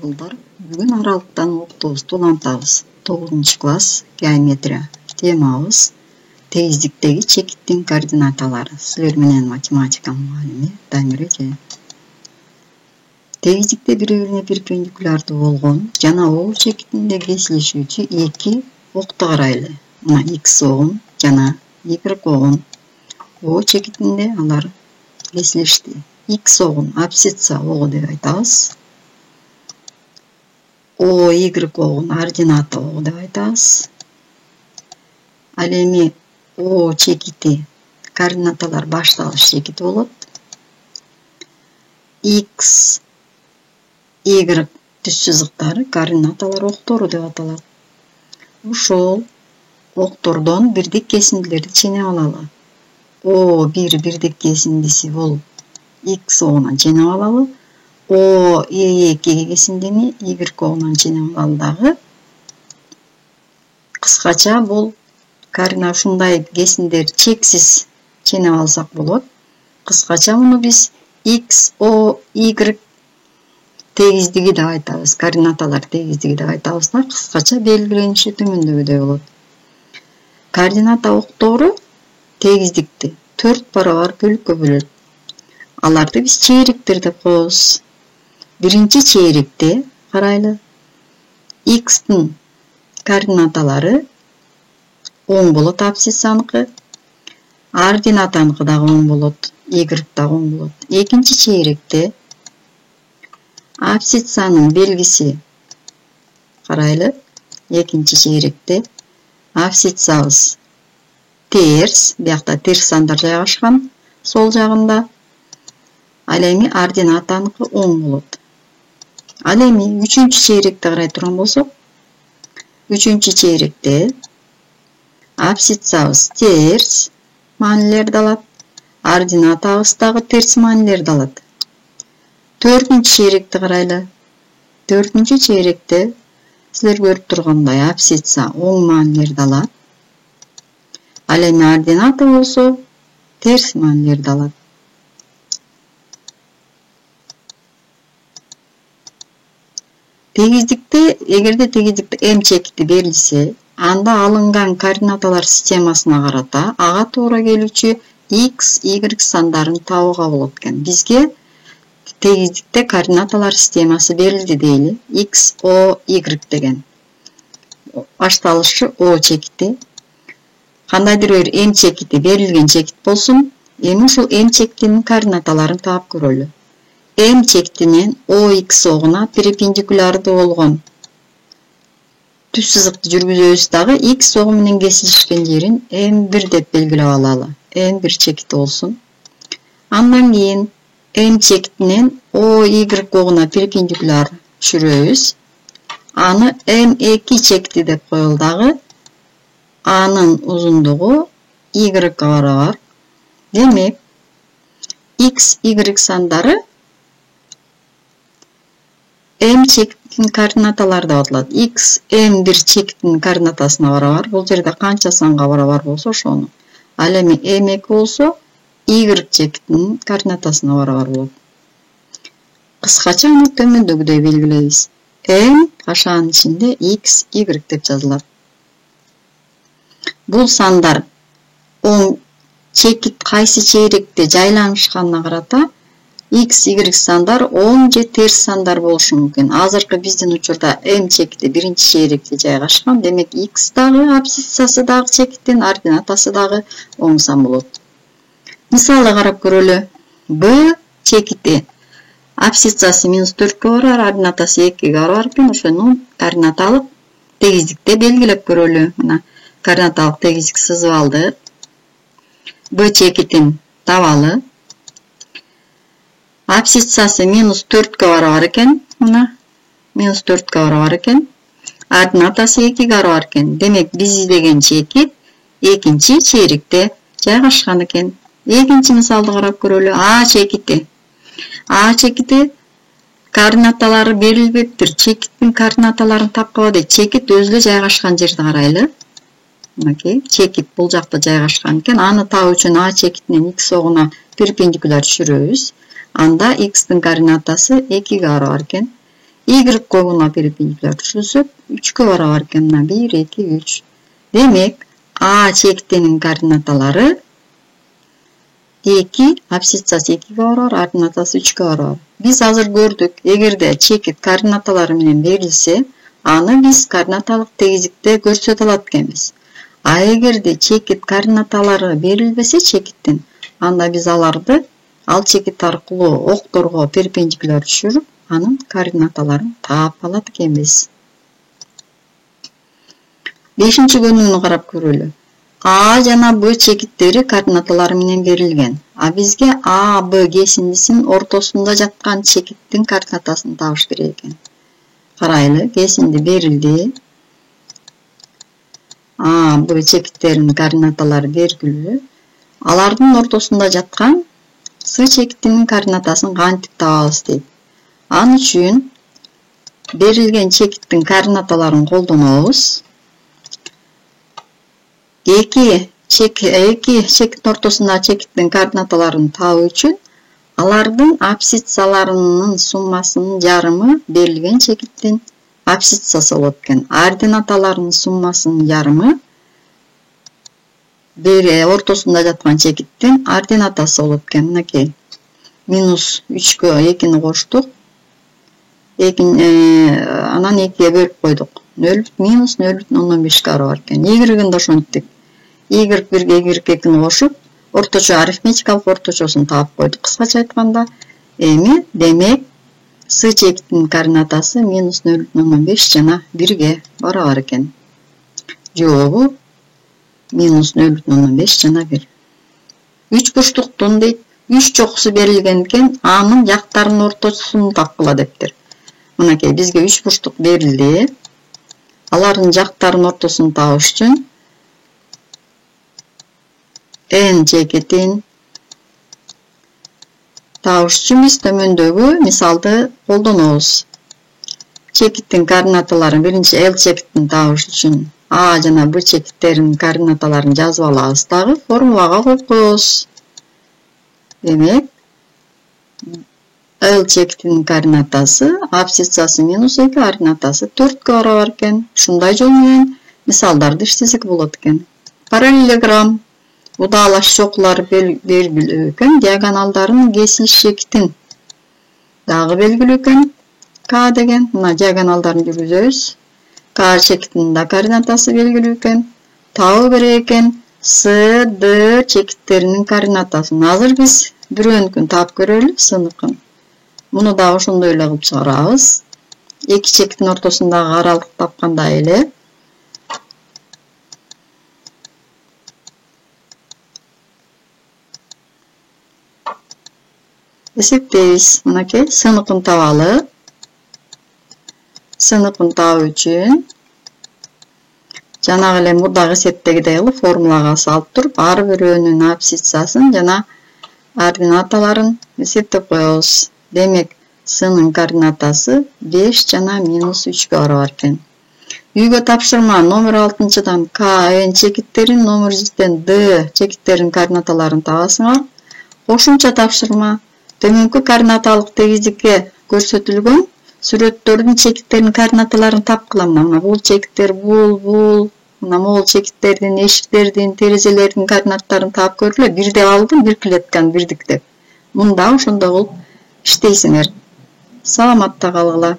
Балдар, бүгін аралықтан оқытуымызды улантабыз. 9 класс геометрия. Темабыз тегиздиктеги чекиттин координаталары. Силер менен математика мугалими Дамир эже. Тегиздикте бири-бирине перпендикулярдуу болгон жана O чекитинде кесилишүүчү эки окту карайлы. Мына X огун жана Y огун. O чекитинде алар кесилишти. X огун абсцисса ого деп айтабыз. O, Y огун ордината ого деп айтабыз. Ал эми O чекити координаталар башталыш чекити болот. X, Y түз сызыктары координаталар октору деп аталат. Ушул октордон бирдик кесиндилерди ченеп алалы. O бирдик кесиндиси болуп X огунан ченеп алалы. O E2 кесиндини Y огунан ченеп алалы дагы. Кыскача бул координат ушундай кесиндер чексиз ченеп алсак болот. Кыскача муну биз X, O, Y тегиздиги деп айтабыз. Координаталар тегиздиги деп айтабыз да, кыскача белгилениши төмөндөгүдөй болот. Координата октору тегиздикти 4 барабар бөлүккө бөлөт. Аларды биз чейректер деп коебуз. Биринчи чейректе карайлы. X'тин координаталары 10 болот абсциссаныкы. Ординатаныкы дагы 10 болот. Y дагы 10 болот. Экинчи чейректе абсциссанын белгиси карайлы. Экинчи чейректе абсциссабыз терс, биякта терс сандар жайгашкан сол жагында. Ал эми ординатаныкы 10 болот. Ал эми 3-чү чейректе карай турган болсок, 3-чү чейректе абсциссабыз терс маанилерди алат. Ординатабыз дагы терс маанилерди алат. 4-чү чейректе карайлы. 4-чү чейректе силер көрүп тургандай абсцисса оң маанилерди алат. Ал эми ордината болсо терс маанилерди алат. Тегиздикте, эгерде тегиздикте М чекити берилсе, анда алынган координаталар системасына карата ага туура келүүчү X, Y сандарын табууга болот экен. Бизге тегиздикте координаталар системасы берилди дейли. X, O, Y деген. Башталышы O чекити. Кандайдыр бир М чекити берилген чекит болсун. Эми ушул М чекитинин координаталарын таап көрөлү. М чекитинен OX огуна перпендикулярдуу болгон түз сызыкты жүргүзөбүз дагы X огу менен кесилишкен жерин M1 деп белгилеп алалы. M1 чекити болсун. Андан кийин М чекитинен OY огуна перпендикуляр түшүрөбүз. Аны M2 чекити деп коелу дагы. Анын узундугу Y барабар. Демек, X, Y сандары М чекитинин координаталары деп аталат. X M1 чекитинин координатасына барабар. Бул жерде канча санга барабар болсо ошону. Ал эми M2 болсо Y чекитинин координатасына барабар болот. Кыскача аны төмөндөгүдөй белгилейбиз. M кашаанын ичинде X, Y деп жазылат. Бул сандар оң чекит кайсы чейректе жайланышканына карата X, Y сандар оң же терс сандар болушу мүмкүн. Азыркы биздин учурда М чекити биринчи чейректе жайгашкан. Демек X дагы абсциссасы дагы чекиттин ординатасы дагы оң сан болот. Мисалы карап көрөлү. B чекити абсциссасы -4 барар, ординатасы 2 барар экен. Ошону координаталык тегиздикте белгилеп көрөлү. Мына координаталык тегиздик сызып алдык. B чекитин табалы. Абсциссасы -4 барабар экен. Мына -4 барабар экен. Ординатасы 2 барабар экен. Демек биз издеген чекит экинчи чейректе жайгашкан экен. Экинчи мисалды карап көрөлү. А чекити. А чекити координаталары берилбептир. Чекиттин координаталарын тапкыла дейт. Чекит өзү эле жайгашкан жерди карайлы. Мынакей, чекит бул жакта жайгашкан экен. Аны табуу үчүн А чекитинен X огуна перпендикуляр түшүрөбүз. Анда X'тин координатасы 2 барабар экен. Y кубуна перпендикуляр түшүрсөк 3-кө барабар экен. 1, 2, 3. Демек, А чектинин координаталары 2, абсцissасы 2-ге барабар, ординатасы 3-кө барабар. Биз азыр көрдүк, эгерде чекит координаталары менен берилсе, аны биз координаталык тегизикте көрсөтө алат экенбиз. А эгерде чекит координаталары берилбесе чекиттин, анда биз аларды ал чекит аркылуу окторго перпендикуляр түшүрүп, анын координаталарын таап алат экенбиз. 5-көнүмдү карап көрөлү. А жана Б чекиттери координаталары менен берилген. А бизге А, Б кесиндисинин ортосунда жаткан чекиттин координатасын табыш керек экен. Карайлы, кесинди берилди. А, Б чекиттеринин координаталары белгилүү. Алардын ортосунда жаткан С чекитинин координатасын кантип табабыз дейт. Ал үчүн берилген чекиттин координаталарын колдонобуз. Эки чекиттин ортосунда чекиттин координаталарын табуу үчүн алардын абсциссаларынын суммасынын жарымы берилген чекиттин абсциссасы болот экен. Ординаталарынын суммасынын жарымы ортосунда жаткан чекиттин ординатасы болот экен. Мынакей. Минус 3-кө 2-ни коштук. Анан 2-ге бөлүп койдук. Минус 0,15-ке барабар экен. Y-ын да ошонттик. Y1-ге Y2-ни кошуп, орточо арифметикалык орточосун таап койдук. Кыскача айтканда, эми демек С чекитинин координатасы минус 0,15 жана 1-ге барабар экен. Жообу минус 0,15 жана 1. 3 бурчтуктун дейт, 3 чокусу берилген экен, анын жактарынын ортосун тапкыла дептир. Мынакей бизге 3 бурчтук берилди. Алардын жактарынын ортосун табыш үчүн N чекитин табыш үчүн биз төмөндөгү мисалды колдонобуз. Чекиттин координаталарын биринчи L чекитин табыш үчүн А жана Б чекиттеринин координаталарын жазып алабыз дагы формулага коюп коебуз. Демек, L чекитинин координатасы абсциссасы минус 2, ординатасы 4-кө барабар экен. Ушундай жол менен мисалдарды иштесек болот экен. Параллелограмм удалаш чокулары белгилүү экен. Диагоналдарын кесилиш чекитин дагы белгилүү экен. К деген, мына диагоналдарын жүргүзөбүз. К чекитинин да координатасы белгилүү экен. Табуу керек экен С, Д чекиттеринин координатасын. Азыр биз бирөөнүкүн таап көрөлү, С-ныкын. Муну да ошондой эле кылып чыгарабыз. Эки чекиттин ортосундагы аралык тапкандай эле. Эсептейбиз. Мынакей, С-ныкын табалы. С-ныкын табуу үчүн жанагы эле мурдагы эсептегидей кылып формулага салып туруп, ар бирөөнүн абсциссасын жана ординаталарын эсептеп коебуз. Демек, С-нын координатасы 5 жана минус 3-кө барабар экен. Үйгө тапшырма номер 6-дан К, N чекиттерин, номер 7-ден Д чекиттерин координаталарын табасыңар. Кошумча тапшырма төмөнкү координаталык тегизикке көрсөтүлгөн сүрөттөрдүн чекиттеринин координаталарын тапкыла. Мына бул чекиттер, бул, мына могул чекиттердин, эшиктердин, терезелердин координаттарын таап көрүлө. Бирде алдым, бир клетканы бирдиктеп. Мында ошондой кылып иштейсиңер. Саламатта калгыла.